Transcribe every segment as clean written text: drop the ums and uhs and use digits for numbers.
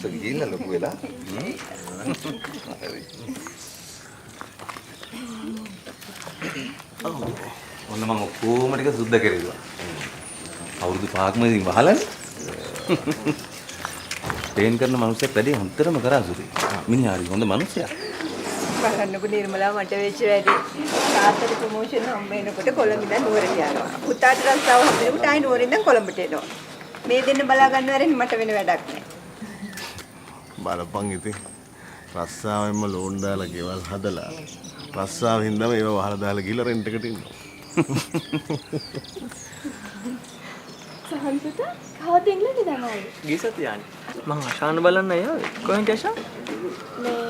Segila lo gue lah. ඔන්න මම ඔක්කොම ටික සුද්ධ කරේවා. අවුරුදු 5ක්ම ඉතින් වහලානේ. ට්‍රේන් කරන මිනිස්සුත් වැඩි හොන්තරම කරා සුරි. මිනිහා හරි හොඳ මිනිස්සයා. බලන්නකො නිර්මලා මට වෙච්ච වැඩි. තාත්තට ප්‍රොමෝෂන් හම්බ වෙනකොට කොළඹ ඉඳන් නුවරට යනවා. පුතාට රස්සාව හම්බ වෙනකොට ආයි නුවරින් ඉඳන් කොළඹට එනවා. මේ දෙන්න බලා ගන්න වරෙන් මට වෙන වැඩක් නැහැ. බලපන් ඉතින් රස්සාවෙන්ම ලෝන් දාලා ගෙවල් හදලා රස්සාවෙන් ඉඳම ඒව වහලා දාලා ගිහලා රෙන්ට් එකට ඉන්නවා. සහන් පුතා කවද ඉංග්‍රීසි දැන් ආවේ? ගිය සතියානේ. මං අශාන් බලන්න ආවේ. කොහෙන්ද අශාන්? මේ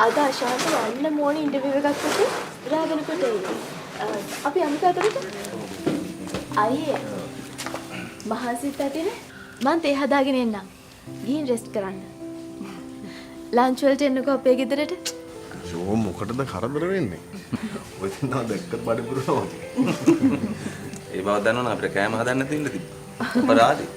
අද අශාන්ට වන්න මොන ඉන්ටර්විව් එකක් තිබ්බේ රාගෙනකොට එන්නේ. අපි අමුතාතරට අයියේ මහසිත ඇතිනේ මං තේ හදාගෙන එන්නම්. ගිහින් රෙස්ට් කරන්න. ලන්ච් වලට එන්නකෝ අපේ ගෙදරට. ෂෝ මොකටද කරදර වෙන්නේ? ඔය තන දැක්කත් බඩ පුරනවා වගේ. ඒ බව දන්නවනේ අපිට කෑම හදන්න නැති ඉන්න තිබ්බා. අපරාධේ.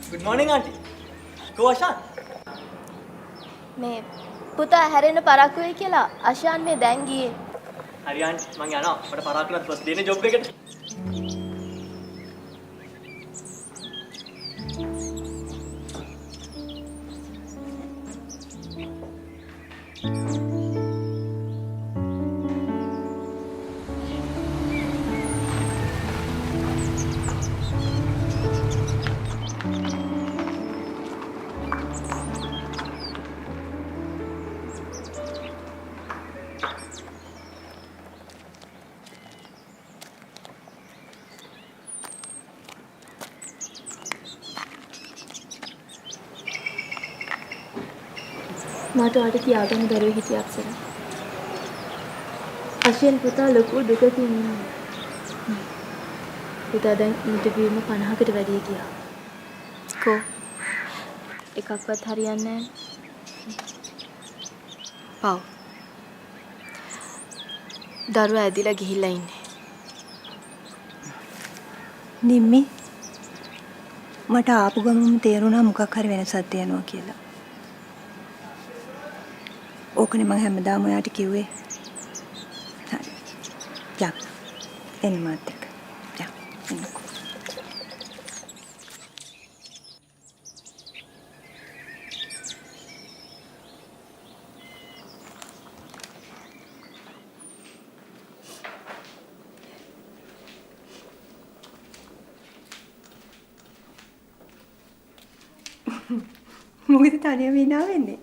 Good morning auntie. Go Ashan. මේ පුතා හැරෙන්න පරක්කු වෙයි කියලා අශාන් මේ දැන් ගියේ. හරි auntie මං යනවා. මට පරාක්කුලත් බස් දෙන්නේ ජොබ් එකට. මට ඔයාලට කියාගන්න බැරුව හිටිය අප්සරා. අශයන් පුතා ලොකු දුකකින් ඉන්නවා. පුතා දැන් ඉන්ටර්විව් එක 50කට වැඩි ගියා. කො එකක්වත් හරියන්නේ නැහැ. පව්. දරුවා ඇදිලා ගිහිල්ලා ඉන්නේ. නිම්මි මට ආපු ගමම තේරුණා මොකක් හරි වෙනසක් තියෙනවා කියලා. ඕකනේ මම හැමදාම ඔයාට කිව්වේ. හරි. යා. එන්න මාත් එක්ක. යා. එන්නකෝ. මොකද තනියම ඉන්නා වෙන්නේ?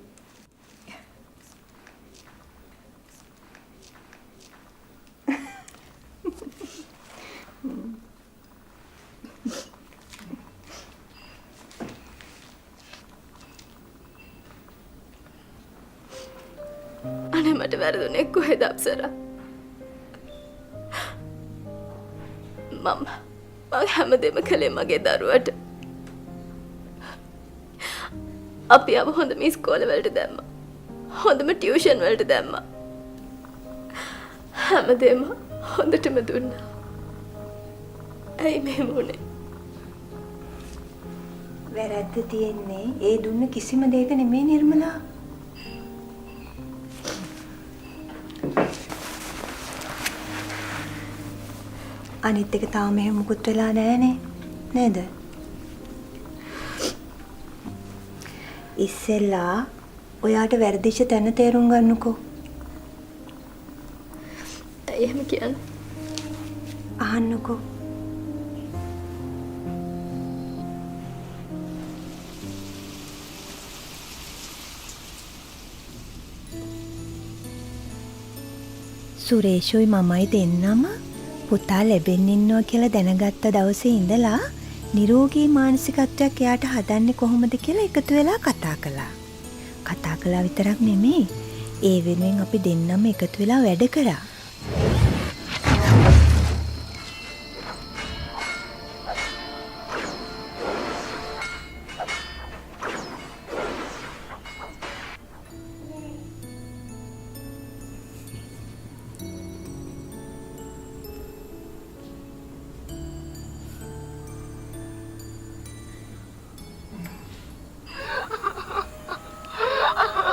අනේ මට වැරදුනේ කොහෙද අප්සරා? මම හැමදේම කළේ මගේ දරුවට. අපි ආව හොඳ මේ ඉස්කෝලේ වලට දැම්මා. හොඳම ටියුෂන් වලට දැම්මා. හැමදේම හොඳටම දුන්නා. ඇයි මෙහෙම වුනේ? වැරද්ද තියෙන්නේ ඒ දුන්න කිසිම දෙයක නෙමෙයි නිර්මලා. අනිත් එක තාම එහෙම මුකුත් වෙලා නැහනේ නේද? ඉස්සෙල්ලා ඔයාට වැරදිච්ච තැන තේරුම් ගන්නකෝ. ඇයි එහෙම කියන්නේ? අහන්නකෝ. සුරේෂුයි මමයි දෙන්නම පුතා ලැබෙන්න ඉන්නවා කියලා දැනගත්ත දවසේ ඉඳලා නිරෝගී මානසිකත්වයක් එයාට හදන්නේ කොහොමද කියලා එකතු වෙලා කතා කළා. කතා කළා විතරක් නෙමෙයි, ඒ වෙනුවෙන් අපි දෙන්නම එකතු වෙලා වැඩ කරා.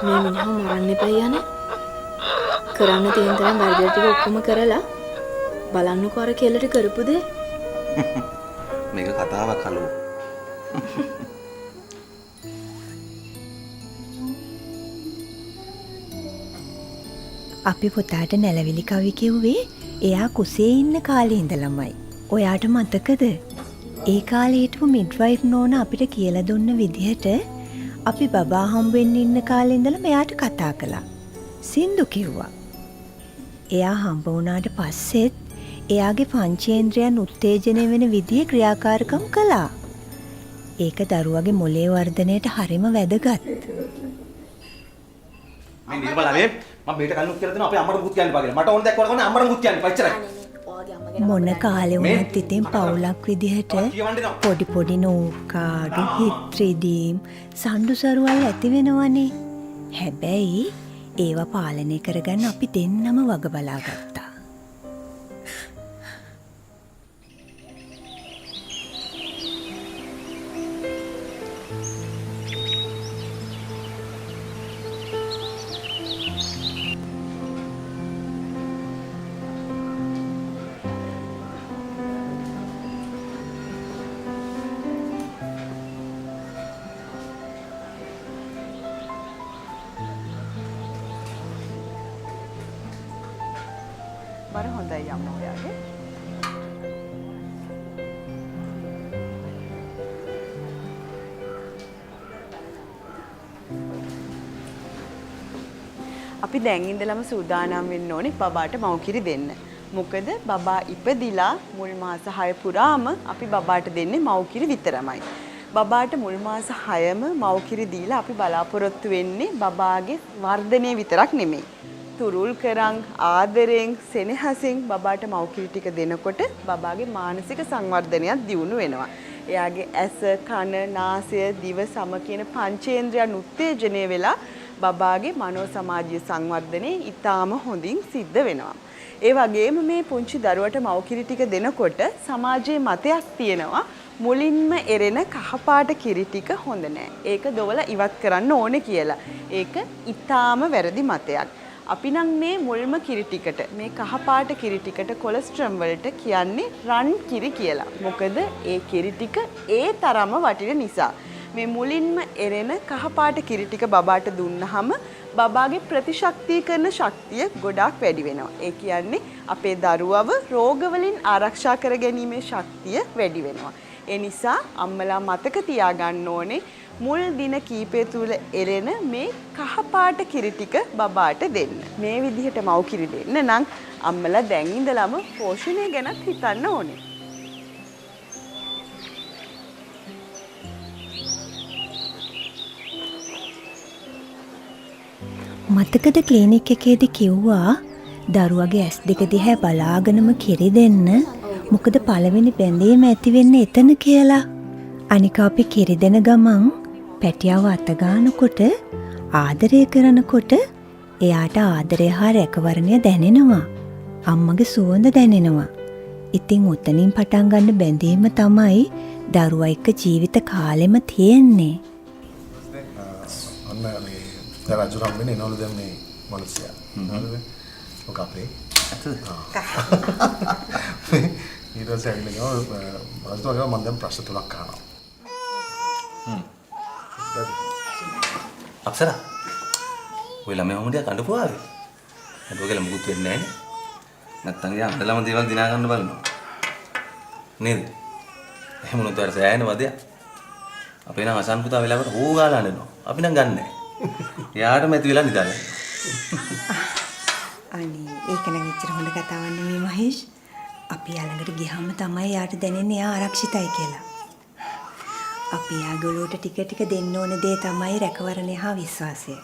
මේ මිනිහව මරන්න එපා යන්නේ. කරන්න තියෙන තරම් වැඩ ටික ඔක්කොම කරලා බලන්නකෝ අර කෙල්ලට කරපු දේ. මේක කතාවක් අලු. අපි පුතාට නැලවිලි කවි කිව්වේ එයා කුසේ ඉන්න කාලේ ඉඳලමයි. ඔයාට මතකද? ඒ කාලේ හිටපු මිඩ්වයිෆ් නෝන අපිට කියලා දුන්න විදිහට අපි බබා හම්බෙන්න ඉන්න කාලේ ඉඳලා මෙයාට කතා කළා. සින්දු කිව්වා. එයා හම්බ වුණාට පස්සෙත් එයාගේ පංචේන්ද්‍රයන් උත්තේජනය වෙන විදිහේ ක්‍රියාකාරකම් කළා. ඒක දරුවගේ මොළේ වර්ධනයට හරිම වැදගත්. මේ නිර්මලානේ මම මේකට කලින් කියලා දෙනවා අපේ අම්මට මුකුත් කියන්න එපා කියලා. මට ඕන දෙයක් කරගන්න අම්මට මුකුත් කියන්න එපා. එච්චරයි. මොන කාලේ වුණත් ඉතින් පවුලක් විදිහට පොඩි පොඩි නෝකාඩු හිත් රිදීම් සම්ඩු සරුවල් ඇති වෙනවනේ. හැබැයි ඒවා පාලනය කරගන්න අපි දෙන්නම වග බලා ගත්තා. බර හොඳයි අම්මා ඔයාගේ. අපි දැන් ඉඳලම සූදානම් වෙන්න ඕනේ බබාට මව්කිරි දෙන්න. මොකද බබා ඉපදිලා මුල් මාස 6 පුරාම අපි බබාට දෙන්නේ මව්කිරි විතරමයි. බබාට මුල් මාස 6ම මව්කිරි දීලා අපි බලාපොරොත්තු වෙන්නේ බබාගේ වර්ධනය විතරක් නෙමෙයි. තුරුල් කරන් ආදරෙන් සෙනෙහසින් බබාට මව්කිරි ටික දෙනකොට බබාගේ මානසික සංවර්ධනයත් දියුණු වෙනවා. එයාගේ ඇස, කන, නාසය, දිව සම කියන පංචේන්ද්‍රයන් උත්තේජනය වෙලා බබාගේ මනෝ සමාජීය සංවර්ධනය ඊටාම හොඳින් සිද්ධ වෙනවා. ඒ වගේම මේ පුංචි දරුවට මව්කිරි ටික දෙනකොට සමාජයේ මතයක් තියෙනවා මුලින්ම එරෙන කහපාට කිරි ටික හොඳ නෑ. ඒක දොවලා ඉවත් කරන්න ඕනේ කියලා. ඒක ඊටාම වැරදි මතයක්. අපි නම් මේ මුල්ම කිරි ටිකට මේ කහපාට කිරි ටිකට කොලෙස්ටරෝල් වලට කියන්නේ රන් කිරි කියලා. මොකද ඒ කිරි ටික ඒ තරම වටින නිසා. මේ මුලින්ම එරෙන කහපාට කිරි ටික බබාට දුන්නාම බබාගේ ප්‍රතිශක්තිකරණ ශක්තිය ගොඩාක් වැඩි වෙනවා. ඒ කියන්නේ අපේ දරුවව රෝග වලින් ආරක්ෂා කර ගැනීමේ ශක්තිය වැඩි වෙනවා. ඒ නිසා අම්මලා මතක තියාගන්න ඕනේ මුල් දින කීපය තුල එරෙන මේ කහපාට කිරි ටික බබාට දෙන්න. මේ විදිහට මව් කිරි දෙන්න නම් අම්මලා දැන් ඉඳලම පෝෂණය ගැනත් හිතන්න ඕනේ. මතකද ක්ලිනික් එකේදී කිව්වා දරුවගේ ඇස් දෙක දිහා බලාගෙනම කිරි දෙන්න. මොකද පළවෙනි බැඳීම ඇති වෙන්නේ එතන කියලා. අනික අපි කිරි දෙන ගමන් පැටියව අත ගන්නකොට ආදරය කරනකොට එයාට ආදරය හා රැකවරණය දැනෙනවා. අම්මගේ සුවඳ දැනෙනවා. ඉතින් උතනින් පටන් ගන්න බැඳීම තමයි දරුවා එක්ක ජීවිත කාලෙම තියෙන්නේ. අන්න මේ රජු රම්බෙන්නේ එනවලු දැන් මේ මිනිස්සයා. නේද? ඔක අපේ. ඊට පස්සේ ඇවිල්ලා ගියා රජුගේ මම දැන් ප්‍රශ්න තුනක් අහනවා. අප්සරා. ඔය ළමයා මොකද කඬපුවාවේ? ඒක ඔයගල මුකුත් වෙන්නේ නැහැ නේ. නැත්තම් යා අඬලම දේවල් දිනා ගන්න බලනවා. නේද? එහෙම වුණොත් වැඩ සෑහෙන වදයක්. අපේ නම් අසන් පුතා වෙලාවට හෝ ගාලා අඬනවා. අපි නම් ගන්නෑ. යාටම ඇති වෙලා නිදාගන්න. අනේ ඒක නම් එච්චර හොඳ කතාවක් නෙමෙයි මහේෂ්. අපි ළඟට ගියාම තමයි යාට දැනෙන්නේ යා ආරක්ෂිතයි කියලා. අපි යාගලෝට ටික ටික දෙන්න ඕන දේ තමයි රැකවරණය හා විශ්වාසය.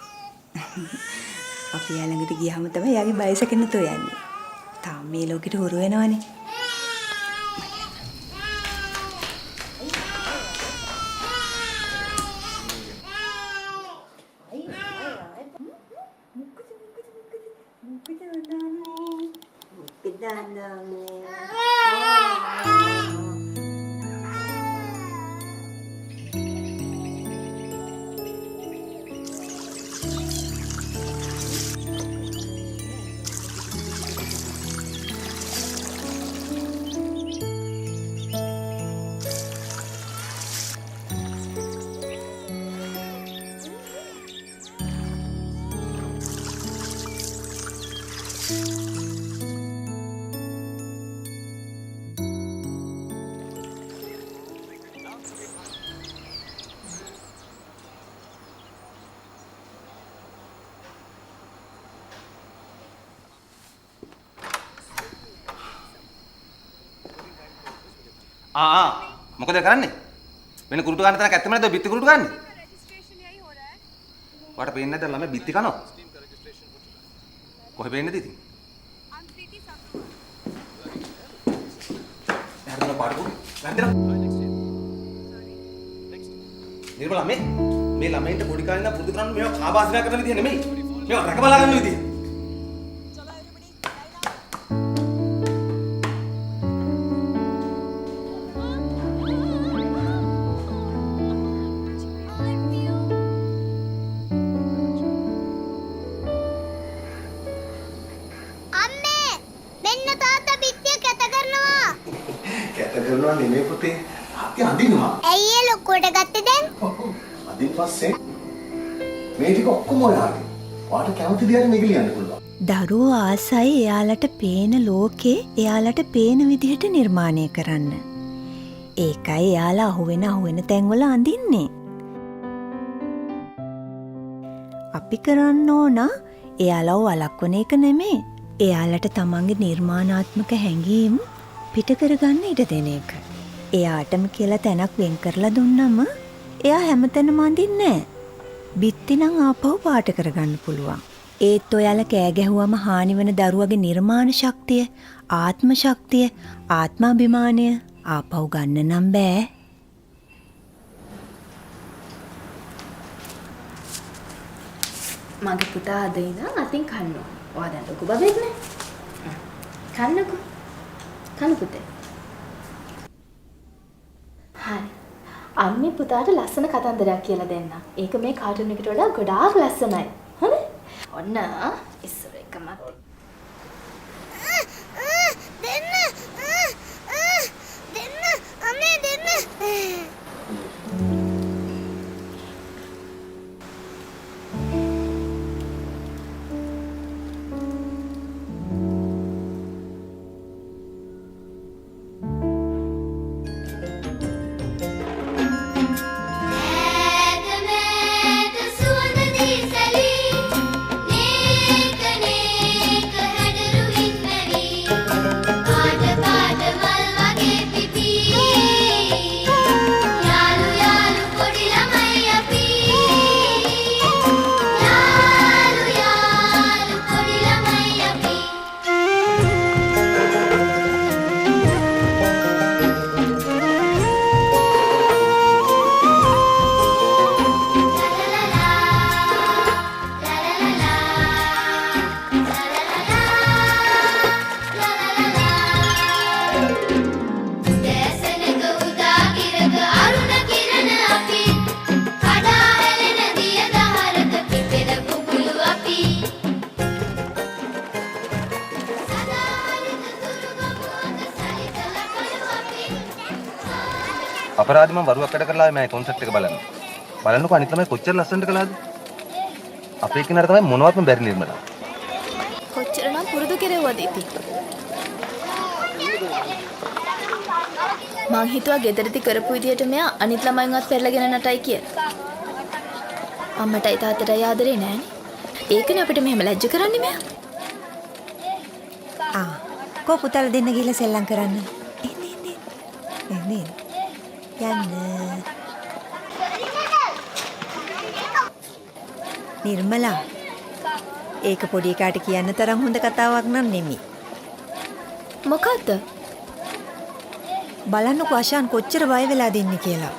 අපි ළඟට ගියාම තමයි යාගේ බයසකෙන්න තෝ යන්නේ. තාම මේ ලෝකෙට හුරු වෙනවනේ. මොකද කරන්නේ? වෙන කුරුටු ගන්න තැනක ඇත්තම නැද්ද බිත්ති කුරුටු ගන්න? වාට පේන්නේ නැද්ද ළමයි බිත්ති කනවා? කොහෙ පේන්නේද ඉතින්? හරිද පාඩු? ගන්නවා. නිර්මලා මේ ළමයින්ට පොඩි කාලේ ඉඳන් පුරුදු කරන්න මේවා කාබාසිනා කරන විදිය නෙමෙයි. මේවා රැක බලා ගන්න විදිය. නෙමෙයි පුතේ. අපි අඳිනවා. ඇයි ඒ ලොකුවට ගත්තේ දැන්? අඳින් පස්සේ මේ ටික ඔක්කොම ඔයාගේ. ඔයාට කැමති දිහාට මේක ලියන්න පුළුවන්. දරුවෝ ආසයි එයාලට පේන ලෝකේ එයාලට පේන විදිහට නිර්මාණය කරන්න. ඒකයි එයාලා අහුවෙන තැන්වල අඳින්නේ. අපි කරන්න ඕන එයාලව වළක්වන එක නෙමෙයි. එයාලට තමන්ගේ නිර්මාණාත්මක හැඟීම් පිට කරගන්න ඉඩ දෙන එක. එයාටම කියලා තැනක් වෙන් කරලා දුන්නම එයා හැමතැනම අඳින්නේ නැහැ. බිත්ති නම් ආපහු පාට කරගන්න පුළුවන්. ඒත් ඔයාලා කෑ ගැහුවම හානි වෙන දරුවගේ නිර්මාණ ශක්තිය, ආත්ම ශක්තිය, ආත්මාභිමානය ආපහු ගන්න නම් බෑ. මගේ පුතා අද ඉඳන් අතින් කන්නවා. ඔයා දැන් ලොකු බබෙක් නේ. කන්නකෝ. කන්න පුතේ. හරි. අම්මේ පුතාට ලස්සන කතන්දරයක් කියලා දෙන්න. ඒක මේ කාටුන් එකට වඩා ගොඩාක් ලස්සනයි. හරි? ඔන්න ඉස්සර එකම දෙන්න අම්මේ දෙන්න. අපරාධි මම වරුවක් වැඩ කරලා මම කොන්සර්ට් එක බලන්න. බලන්නකො අනිත් ළමයි කොච්චර ලස්සනට කළාද? අපේ කෙනාට තමයි මොනවත්ම බැරි නිර්මලා. කොච්චර නම් පුරුදු කෙරෙව්වද ඉතින්? මං හිතුවා ගෙදරදී කරපු විදියට මෙයා අනිත් ළමයින්වත් පෙරලගෙන නටයි කියලා. අම්මටයි තාත්තටයි ආදරේ නෑනේ. ඒකනේ අපිට මෙහෙම ලැජ්ජ කරන්නේ මෙයා. කෝ පුතාලා දෙන්න ගිහලා සෙල්ලම් කරන්න. එන්නේ. යන්න. නිර්මලා. ඒක පොඩි එකාට කියන්න තරම් හොඳ කතාවක් නන් නෙමෙයි. මොකද්ද? බලන්නකෝ අෂාන් කොච්චර බය වෙලා දෙන්නේ කියලා.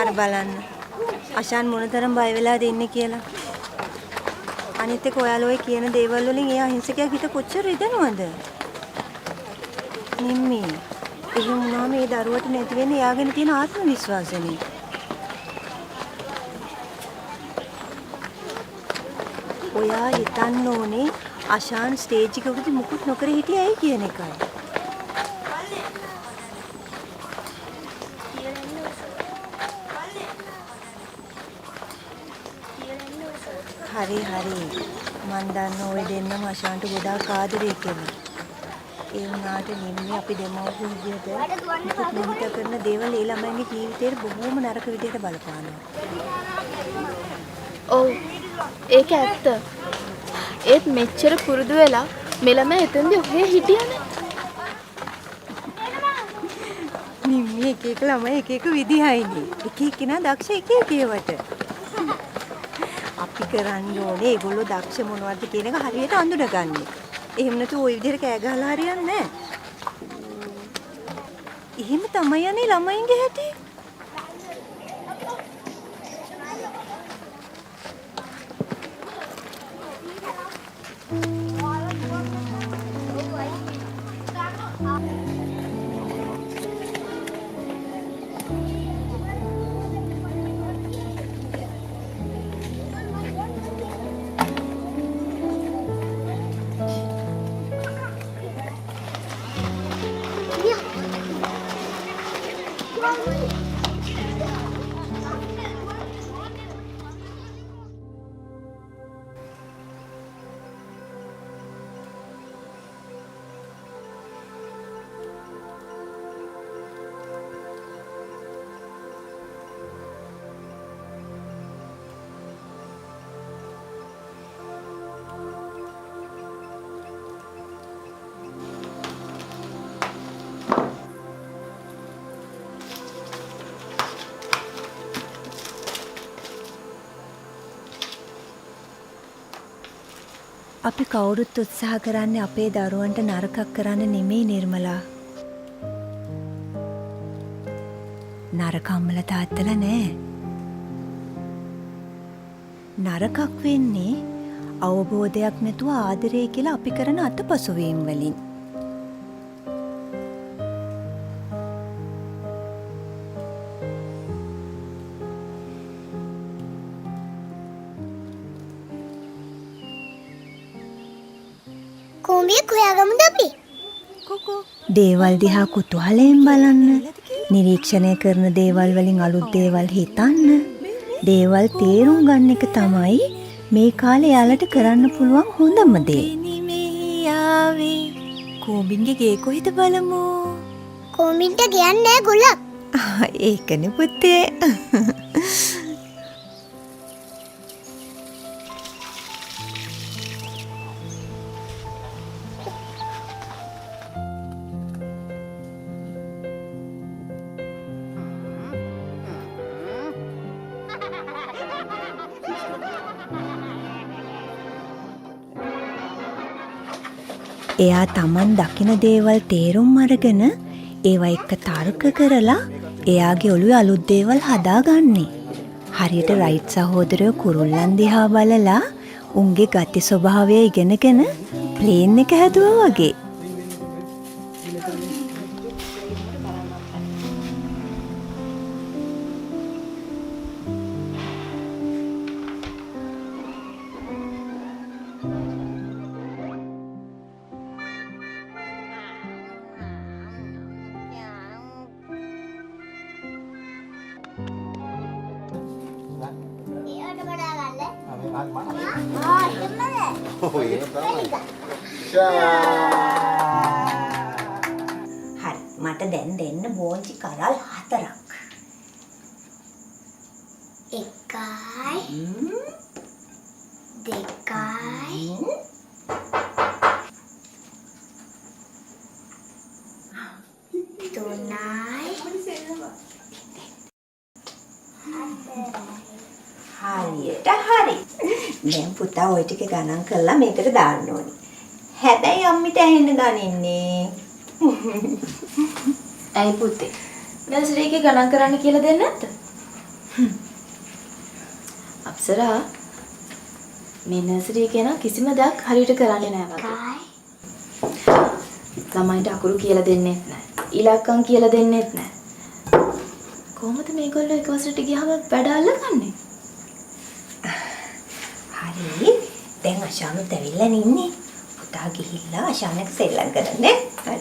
අර බලන්න. අෂාන් මොනතරම් බය වෙලා දෙන්නේ කියලා. අනිත් එක ඔයාලා ඔය කියන දේවල් වලින් එයා හිංසකයා හිත කොච්චර රිදෙනවද? නිම්මි. එහෙම වුණාම ඒ දරුවට නැති වෙන්නේ එයාගෙන තියෙන ආත්ම විශ්වාසනේ. ඔයා හිතන්න ඕනේ අෂාන් ස්ටේජ් එක උඩදී මුකුත් නොකර හිටියේ ඇයි කියන එකයි. හරි මන් දන්න ඔය දෙන්නම අෂාන්ට ගොඩාක් ආදරේ කියලා. ඒ වුණාට නිම්මි අපි දෙමව්පියෝ විදියට මුකුත් නොහිත කරන දේවල් ඒ ළමයින්ගේ ජීවිතේට බොහොම නරක විදියට බලපානවා. ඔව් ඒක ඇත්ත. ඒත් මෙච්චර පුරුදු වෙලා මෙලම එතෙන්දී ඔහේ හිටියනේ. නිම්මි එක ළමයි එක විදිහයිනේ. එක කෙනා දක්ෂ එක ඒවට. අපි කරන්න ඕනේ ඒගොල්ලෝ දක්ෂ මොනවද කියන එක හරියට අඳුනගන්න. එහෙම නැතු ওই විදිහට කෑ ගහලා හරියන්නේ නැහැ. එහෙම තමයි යන්නේ ළමයින්ගේ හැටි. අපි කවුරුත් උත්සාහ කරන්නේ අපේ දරුවන්ට නරකක් කරන්න නෙමෙයි නිර්මලා. නරක අම්මලා තාත්තලා නෑ. නරකක් වෙන්නේ අවබෝධයක් නැතුව ආදරය කියලා අපි කරන අතපසුවීම් වලින්. කුඹියක් හොයාගමුද අපි? දේවල් දිහා කුතුහලයෙන් බලන්න. නිරීක්ෂණය කරන දේවල් වලින් අලුත් දේවල් හිතන්න. දේවල් තේරුම් ගන්න එක තමයි මේ කාලේ යාලට කරන්න පුළුවන් හොඳම දේ. කෝඹින්ගේ ගේ කොහෙද බලමු? කුඹින්ට කියන්නේ ගුලක්. ඒකනේ පුතේ. එයා Taman දකින දේවල් තේරුම් අරගෙන ඒවා එක්ක තර්ක කරලා එයාගේ ඔළුවේ අලුත් දේවල් හදාගන්නේ. හරියට රයිට් සහෝදරයෝ කුරුල්ලන් දිහා බලලා උන්ගේ ගති ස්වභාවය ඉගෙනගෙන ප්ලේන් එක හැදුවා වගේ. හරි මට දැන් දෙන්න බෝංචි කරල් 4ක්. 1යි 2යි 3යි හරියට හරි. දැන් පුතා ওই ටික ගණන් කරලා මේකට දාන්න ඕනේ. හැබැයි අම්මිට ඇහෙන්න ගනින්නේ. ඇයි පුතේ? නර්සරි එකේ ගණන් කරන්න කියලා දෙන්නේ නැද්ද? අප්සරා මේ නර්සරි එකේ නම් කිසිම දෙයක් හරියට කරන්නේ නැහැ වගේ. ළමයින්ට අකුරු කියලා දෙන්නෙත් නැහැ. ඉලක්කම් කියලා දෙන්නෙත් නැහැ. කොහොමද මේගොල්ලෝ එක වසරට ගියාම වැඩ අල්ලගන්නේ? හරි. දැන් අශානුත් ඇවිල්ලා ඉන්නේ. පුතා ගිහිල්ලා අශානක සෙල්ලම් කරන්නේ. හරි.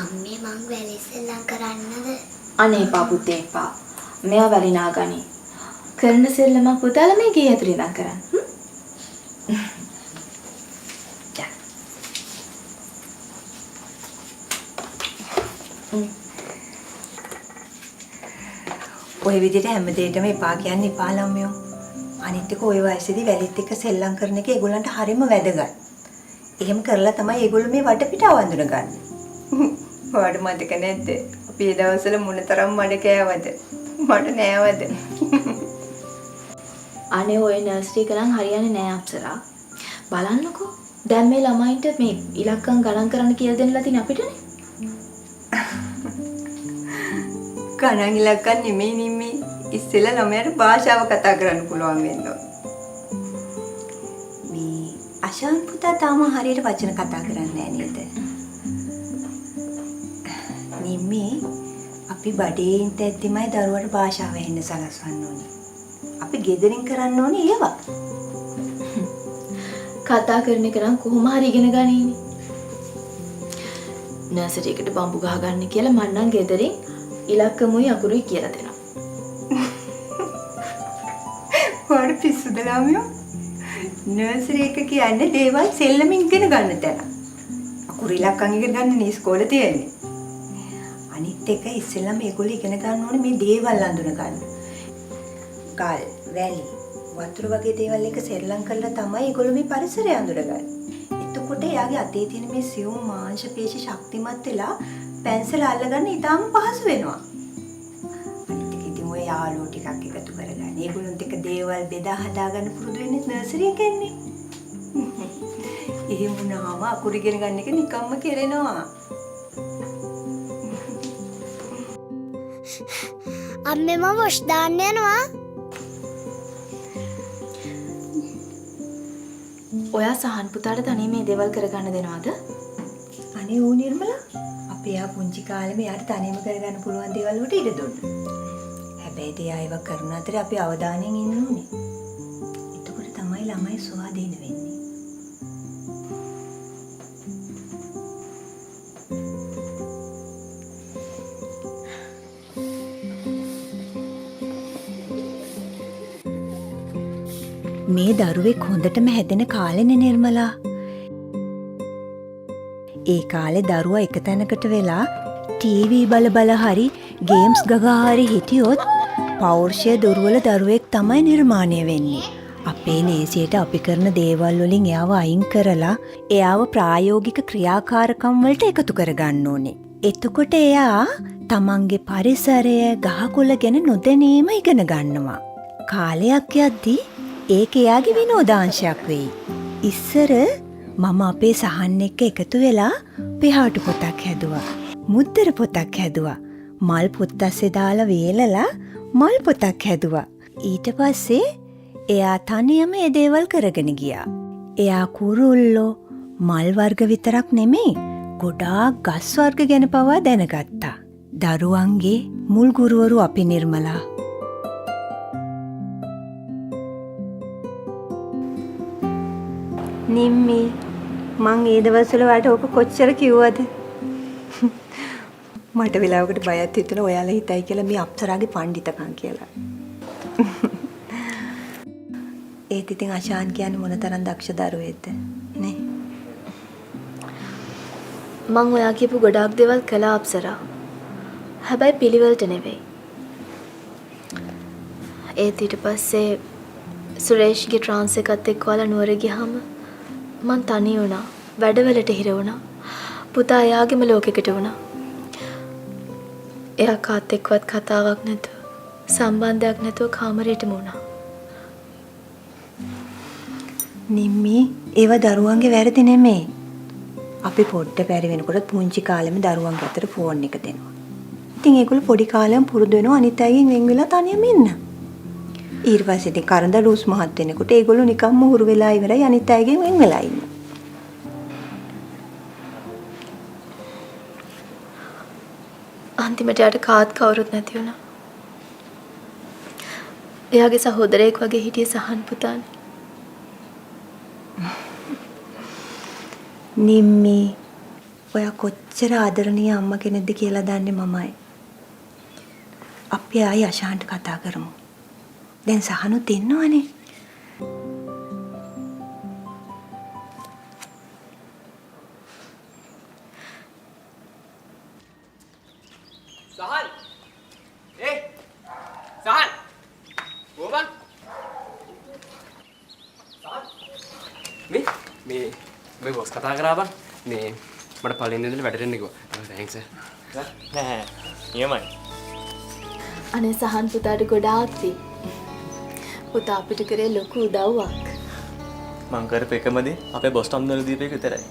අම්මේ මං වැලි සෙල්ලම් කරන්නද? අනේ පාපුතේ පා. මෙයා වැලිනා ගනි. කරන සෙල්ලම පුතාලා මේ ගේ ඇතුලේ ඉඳන් කරන්න. ඔය විදිහට හැමදේටම එපා කියන්නේ එපා ළමයෝ. අනිත් එක ඔය වයසේදී වැලිත් එක්ක සෙල්ලම් කරන එක ඒගොල්ලන්ට හරිම වැදගත්. එහෙම කරලා තමයි ඒගොල්ලෝ මේ වටපිටාව අඳුනගන්නේ. ඔයාලට මතක නැද්ද? අපි ඒ දවස්වල මොනතරම් මඩ කෑවද? මට නෑවද? අනේ ඔය නර්සරි එක නම් හරියන්නේ නෑ අප්සරා. බලන්නකෝ. දැන් මේ ළමයින්ට මේ ඉලක්කම් ගණන් කරන්න කියලා දෙන්නලා තියෙන අපිටනේ. ගණන් ඉලක්කම් නෙමෙයි. ඉස්සෙල්ලා ළමයාට භාෂාව කතා කරන්න පුළුවන් වෙන්න ඕන. මේ අශාන් පුතා තාම හරියට වචන කතා කරන්නේ නෑ නේද? නිම්මේ අපි බඩේ ඉඳ ඇද්දිමයි දරුවට භාෂාව එන්න සලස්වන්න ඕනේ. අපි ගෙදරින් කරන්න ඕනේ ඒවා. කතා කරන එක නම් කොහොම හරි ඉගෙන ගනින්නේ. නර්සරි එකට බම්බු ගහ ගන්න කියලා මම නම් ගෙදරින් ඉලක්කමුයි අකුරුයි කියලා දෙනවා. ඔයාලට පිස්සුද ළමයෝ? නර්සරි එක කියන්නේ දේවල් සෙල්ලමින් ඉගෙන ගන්න තැන. අකුරු ඉලක්කම් ඉගෙන ගන්න නේ ඉස්කෝලේ තියෙන්නේ. අනිත් එක ඉස්සෙල්ලාම මේගොල්ලෝ ඉගෙන ගන්න ඕනේ මේ දේවල් අඳුන ගන්න. ගල්, වැලි, වතුර වගේ දේවල් එක සෙල්ලම් කරලා තමයි ඒගොල්ලෝ මේ පරිසරය අඳුරගන්නේ. එතකොට එයාගේ අතේ තියෙන මේ සියුම් මාංශ පේශි ශක්තිමත් වෙලා පැන්සල අල්ලගන්න ඉතාම පහසු වෙනවා. අනිත් එක ඉතින් ඔය යාළුවෝ ටිකක් එකතු කරගන්න. ඒගොල්ලොන්ට එක දේවල් බෙදා හදා ගන්න පුරුදු වෙන්නේ නර්සරි එකෙන්නේ. එහෙම වුණාම අකුරු ඉගෙන ගන්න එක නිකම්ම කෙරෙනවා. අම්මේ මම වොෂ් දාන්න යනවා. ඔයා සහන් පුතාට තනියම මේ දේවල් කරගන්න දෙනවද? අනේ ඌ නිර්මලා අපි යා පුංචි කාලෙම යාට තනියම කරගන්න පුළුවන් දේවල් වලට ඉඩ දුන්නා. හැබැයි ඒ අයව කරන අතරේ අපි අවධානයෙන් ඉන්න ඕනේ. එතකොට තමයි ළමයි ස්වාධීන වෙන්නේ. මේ දරුවෙක් හොඳටම හැදෙන කාලෙනේ නිර්මලා. ඒ කාලේ දරුවා එක තැනකට වෙලා ටීවී බල හරි ගේම්ස් ගගා හරි හිටියොත් පෞරුෂය දුර්වල දරුවෙක් තමයි නිර්මාණය වෙන්නේ. අපේ නේසියට අපි කරන දේවල් වලින් එයාව අයින් කරලා එයාව ප්‍රායෝගික ක්‍රියාකාරකම් වලට එකතු කරගන්න ඕනේ. එතකොට එයා තමන්ගේ පරිසරය ගහකොළ ගැන නොදැනීම ඉගෙන ගන්නවා. කාලයක් යද්දී ඒක එයාගේ විනෝදාංශයක් වෙයි. ඉස්සර මම අපේ සහන් එක්ක එකතු වෙලා පිහාටු පොතක් හැදුවා. මුද්දර පොතක් හැදුවා. මල් පොත් ඇස්සේ දාලා වේලලා මල් පොතක් හැදුවා. ඊට පස්සේ එයා තනියම ඒ දේවල් කරගෙන ගියා. එයා කුරුල්ලෝ මල් වර්ග විතරක් නෙමෙයි ගොඩාක් ගස් වර්ග ගැන පවා දැනගත්තා. දරුවන්ගේ මුල් ගුරුවරු අපි නිර්මලා. නිම්මි මං ඒ දවස්වල වලට ඕක කොච්චර කිව්වද? මට වෙලාවකට බයත් හිතුණා ඔයාලා හිතයි කියලා මේ අප්සරාගේ පඬිතකම් කියලා. ඒත් ඉතින් අශාන් කියන්නේ මොන තරම් දක්ෂ දරුවෙක්ද නේ? මං ඔයා කියපු ගොඩාක් දේවල් කළා අප්සරා. හැබැයි පිළිවෙලට නෙවෙයි. ඒත් ඊට පස්සේ සුරේෂ්ගේ ට්‍රාන්ස් එකත් එක්ක ඔයාලා නුවර ගියාම මං තනි වුණා. වැඩවලට හිර වුණා. පුතා එයාගේම ලෝකෙකට වුණා. එයා කාත් එක්කවත් කතාවක් නැතුව සම්බන්ධයක් නැතුව කාමරේටම වුණා. නිම්මි ඒව දරුවන්ගේ වැරදි නෙමෙයි. අපි පොඩ්ඩ බැරි වෙනකොට පුංචි කාලෙම දරුවන්ගේ අතට ෆෝන් එක දෙනවා. ඉතින් ඒගොල්ලෝ පොඩි කාලෙම පුරුදු වෙනවා අනිත් අයගෙන් වෙන් වෙලා තනියම ඉන්න. ඊට පස්සේ ඉතින් කරදලුස් මහත් වෙනකොට ඒගොල්ලෝ නිකම්ම හුරු වෙලා ඉවරයි අනිත් අයගෙන් වෙන් වෙලා ඉන්නේ. අන්තිමට යාට කාත් කවුරුත් නැති වුණා. එයාගේ සහෝදරයෙක් වගේ හිටියේ සහන් පුතානේ. නිම්මි ඔයා කොච්චර ආදරණීය අම්මා කෙනෙක්ද කියලා දන්නේ මමයි. අපි ආයි අශාන්ට කතා කරමු. දැන් සහනුත් ඉන්නවනේ. සහන් සහන් ගෝවන් මේ බොස් කතා කරා බං මේ මට පළවෙනි ඉඳලා වැඩට එන්න කිව්වා. තෑන්ක්ස් නෑ නියමයි. අනේ සහන් පුතාට ගොඩාක් දී. පුතා අපිට කරේ ලොකු උදව්වක්. මං කරපු එකම දේ අපේ බොස් ටම්දල දීප එක විතරයි.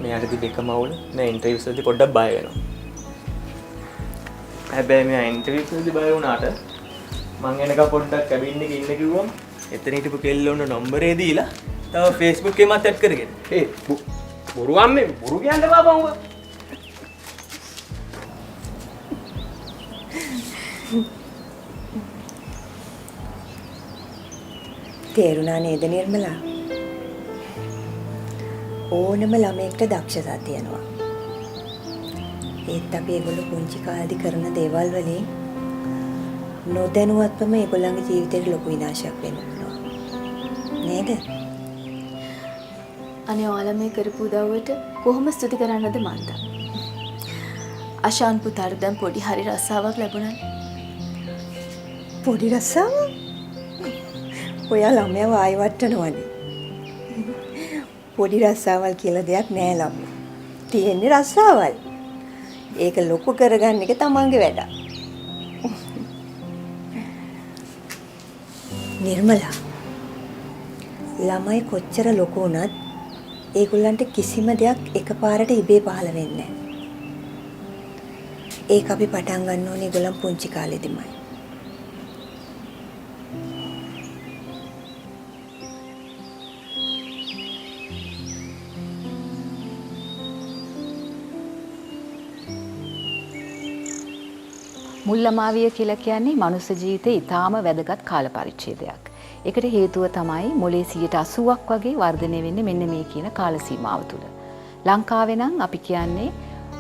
මෙයාට දීප එකම අවුල මම ඉන්ටර්වියුස් වලදී පොඩ්ඩක් බය වෙනවා. හැබැයි මම ඉන්ටර්වියුස් වලදී බය වුණාට මං එනකම් පොඩ්ඩක් කැබින් එකේ ඉන්න කිව්වම එතන හිටපු කෙල්ලොන්න නම්බරේ දීලා තව Facebook එකේ මත් ඇඩ් කරගෙන. බොරු අම්මේ බොරු කියන්න බාපන් උඹ. තේරුණා නේද නිර්මලා? ඕනම ළමයෙක්ට දක්ෂතා තියෙනවා. ඒත් අපි ඒගොල්ලෝ පුංචි කාලේදී කරන දේවල් වලින් නොදැනුවත්වම ඒගොල්ලන්ගේ ජීවිතේට ලොකු විනාශයක් වෙන්න පුළුවන්. නේද? අනේ ඔයාලා මේ කරපු උදව්වට කොහොම ස්තුති කරන්නද මන්ද? අශාන් පුතාට දැන් පොඩි හරි රස්සාවක් ලැබුණා. පොඩි රස්සාවක්? ඔයා ළමයා වායි වට්ටනවනේ. පොඩි රස්සාවල් කියලා දෙයක් නෑ ළමයා. තියෙන්නේ රස්සාවල්. ඒක ලොකු කරගන්න එක තමන්ගේ වැඩ. නිර්මලා ළමයි කොච්චර ලොකු වුණත් ඒගොල්ලන්ට කිසිම දෙයක් එකපාරට ඉබේ පහළ වෙන්නේ නැහැ. ඒක අපි පටන් ගන්න ඕනේ ඒගොල්ලන් පුංචි කාලෙදිමයි. මුල්ලමාවිය කියලා කියන්නේ මනුස්ස ජීවිතේ ඊටාම වැදගත් කාල පරිච්ඡේදයක්. ඒකට හේතුව තමයි මොලේ 80%ක් වගේ වර්ධනය වෙන්නේ මෙන්න මේ කියන කාල සීමාව තුල. ලංකාවේ නම් අපි කියන්නේ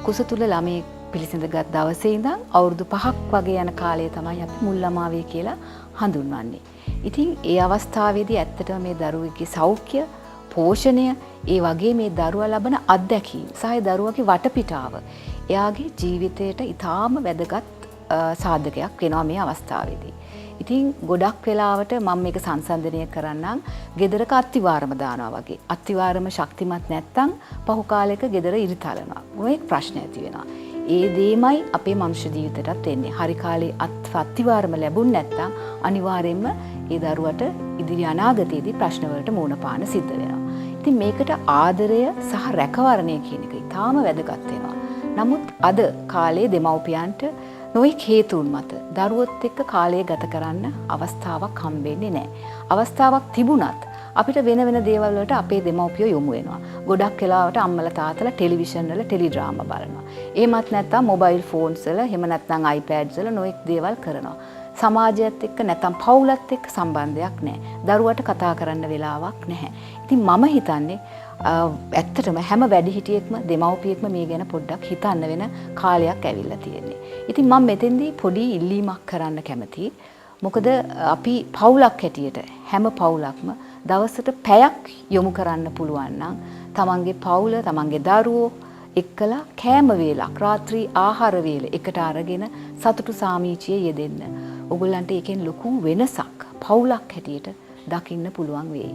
කුස තුල ළමයේ පිළිසඳගත් දවසේ ඉඳන් අවුරුදු 5ක් වගේ යන කාලය තමයි අපි මුල්ලමාවිය කියලා හඳුන්වන්නේ. ඉතින් ඒ අවස්ථාවේදී ඇත්තටම මේ දරුවෙකුගේ සෞඛ්‍ය, පෝෂණය, ඒ වගේ මේ දරුවා ලබන අත්දැකීම් සහ දරුවාගේ වටපිටාව එයාගේ ජීවිතයට ඊටාම වැදගත් සාධකයක් වෙනවා මේ අවස්ථාවේදී. ඉතින් ගොඩක් වෙලාවට මම මේක සංසන්දනය කරන්නම් ගෙදරක අත්තිවාරම දානවා වගේ. අත්තිවාරම ශක්තිමත් නැත්නම් පහු කාලයක ගෙදර ඉරිතලනවා. ඔය ප්‍රශ්න ඇති වෙනවා. ඒ දෙයමයි අපේ මනුෂ්‍ය ජීවිතයටත් එන්නේ. හරි කාලේ අත්තිවාරම ලැබුණ නැත්නම් අනිවාර්යයෙන්ම ඒ දරුවට ඉදිරි අනාගතයේදී ප්‍රශ්න වලට මුහුණ පාන සිද්ධ වෙනවා. ඉතින් මේකට ආදරය සහ රැකවරණය කියන එක ඊටාම වැදගත් වෙනවා. නමුත් අද කාලේ දෙමව්පියන්ට නොයෙක් හේතුන් මත දරුවොත් එක්ක කාලය ගත කරන්න අවස්ථාවක් හම්බෙන්නේ නැහැ. අවස්ථාවක් තිබුණත් අපිට වෙන වෙන දේවල් වලට අපේ දෙමව්පියෝ යොමු වෙනවා. ගොඩක් වෙලාවට අම්මලා තාත්තලා ටෙලිවිෂන් වල ටෙලි ඩ්‍රාමා බලනවා. එහෙමත් නැත්නම් මොබයිල් ෆෝන්ස් වල, එහෙම නැත්නම් iPads වල නොයෙක් දේවල් කරනවා. සමාජයත් එක්ක නැත්නම් පවුලත් එක්ක සම්බන්ධයක් නැහැ. දරුවට කතා කරන්න වෙලාවක් නැහැ. ඉතින් මම හිතන්නේ ඇත්තටම හැම වැඩිහිටියෙක්ම දෙමව්පියෙක්ම මේ ගැන පොඩ්ඩක් හිතන්න වෙන කාලයක් ඇවිල්ලා තියෙන්නේ. ඉතින් මම මෙතෙන්දී පොඩි ඉල්ලීමක් කරන්න කැමතියි. මොකද අපි පවුලක් හැටියට හැම පවුලක්ම දවසට පැයක් යොමු කරන්න පුළුවන් නම් තමන්ගේ පවුල, තමන්ගේ දරුවෝ එක්කලා කෑම වේලක්, රාත්‍රී ආහාර වේල එකට අරගෙන සතුටු සාමීචියේ යෙදෙන්න. ඔයගොල්ලන්ට ඒකෙන් ලොකු වෙනසක් පවුලක් හැටියට දකින්න පුළුවන් වෙයි.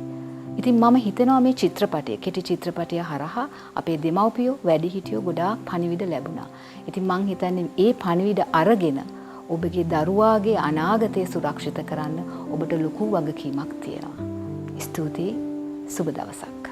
ඉතින් මම හිතනවා මේ චිත්‍රපටය, කෙටි චිත්‍රපටය හරහා අපේ දෙමව්පියෝ, වැඩිහිටියෝ ගොඩාක් පණිවිඩ ලැබුණා. ඉතින් මං හිතන්නේ ඒ පණිවිඩ අරගෙන ඔබගේ දරුවාගේ අනාගතය සුරක්ෂිත කරන්න ඔබට ලොකු වගකීමක් තියෙනවා. ස්තුතියි. සුබ දවසක්.